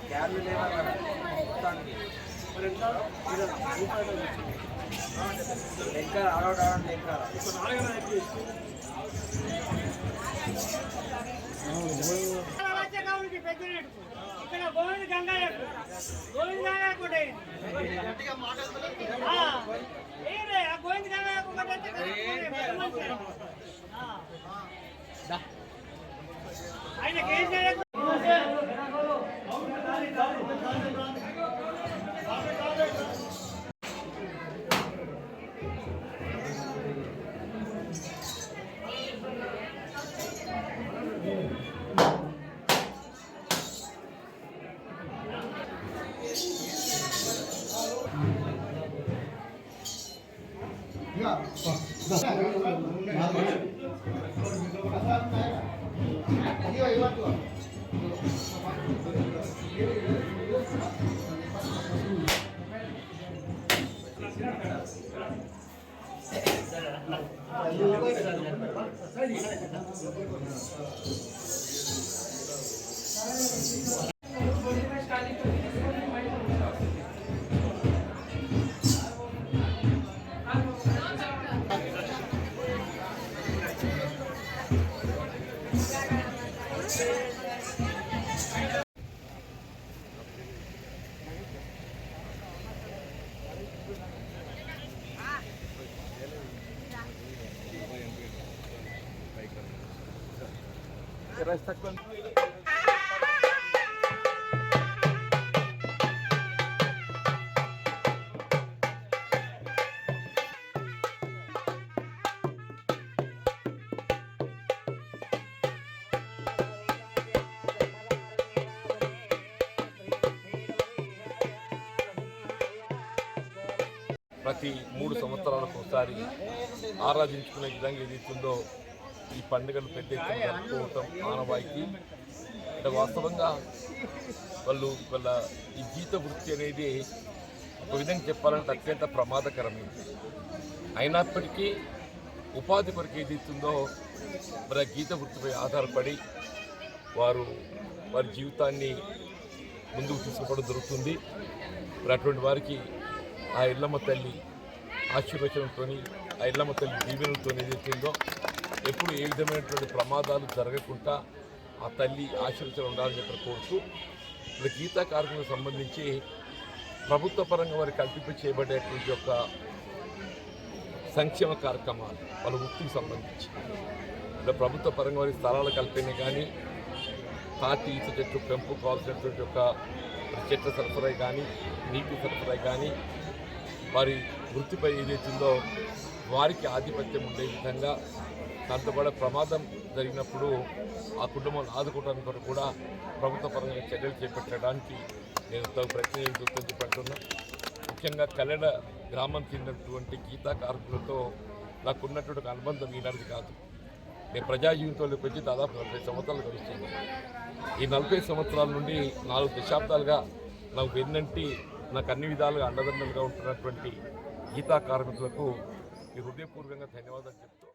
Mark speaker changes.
Speaker 1: క్యాన్లు లేవా లెక్క ఆడవడం లెక్క
Speaker 2: ఇక్కడ గోవింద గంగయ్య గోవింద గంగయ్య కూడా గోవింద గంగయ్య ఆయనకి ఏం చేయాలి
Speaker 3: ప్రతి 3 సంవత్సరాలకు ఒకసారి ఆరాధించుకునే విధంగా ఏదైతుందో ఈ పండుగలు పెద్ద ఎత్తున జరుపుకోవటం ఆనవాయితీ. అంటే వాస్తవంగా వాళ్ళ ఈ గీత వృత్తి అనేది ఒక విధంగా చెప్పాలంటే అత్యంత ప్రమాదకరమైనది. అయినప్పటికీ ఉపాధి కొరకు ఏదైతుందో మరి ఆ గీత వృత్తిపై ఆధారపడి వారి జీవితాన్ని ముందుకు తీసుకోవడం జరుగుతుంది. మరి అటువంటి వారికి ఆ ఎల్లమ్మ తల్లి ఆశీర్వచనంతో ఆ ఎల్లమ్మ తల్లి దీవెనలతో ఏదైతుందో ఎప్పుడు ఏ విధమైనటువంటి ప్రమాదాలు జరగకుండా ఆ తల్లి ఆశీర్వచనం ఉండాలని చెప్పి కోరుతూ ఇప్పుడు గీతా కార్యక్రమం సంబంధించి ప్రభుత్వ పరంగా వారికి కల్పింప చేయబడేటువంటి యొక్క సంక్షేమ కార్యక్రమాలు వాళ్ళ వృత్తికి సంబంధించి ఇలా ప్రభుత్వ పరంగా వారి స్థలాల కల్పన కానీ తాటి ఈత చెట్టు పెంపు కావాల్సినటువంటి యొక్క చెట్ల సరఫరా కానీ నీటి సరఫరా కానీ వారి వృత్తిపై ఏదైతుందో వారికి ఆధిపత్యం ఉండే విధంగా దాంతోపాటు ప్రమాదం జరిగినప్పుడు ఆ కుటుంబాన్ని ఆదుకోవడానికి కూడా ప్రభుత్వ పరంగా చర్యలు చేపట్టడానికి నేను తగు ప్రయత్నం చెప్పంటున్నా. ముఖ్యంగా కల్లెడ గ్రామం చెందినటువంటి గీతా కార్మికులతో నాకున్నటువంటి అనుబంధం ఈనాటిది కాదు. నేను ప్రజా జీవితంలోకి వచ్చి దాదాపు 40 సంవత్సరాలు గడుస్తుంది. ఈ 40 సంవత్సరాల నుండి 4 దశాబ్దాలుగా నాకు వెన్నంటి నాకు అన్ని విధాలుగా అండదండలుగా ఉంటున్నటువంటి గీతా కార్మికులకు హృదయపూర్వకంగా ధన్యవాదాలు చెప్తూ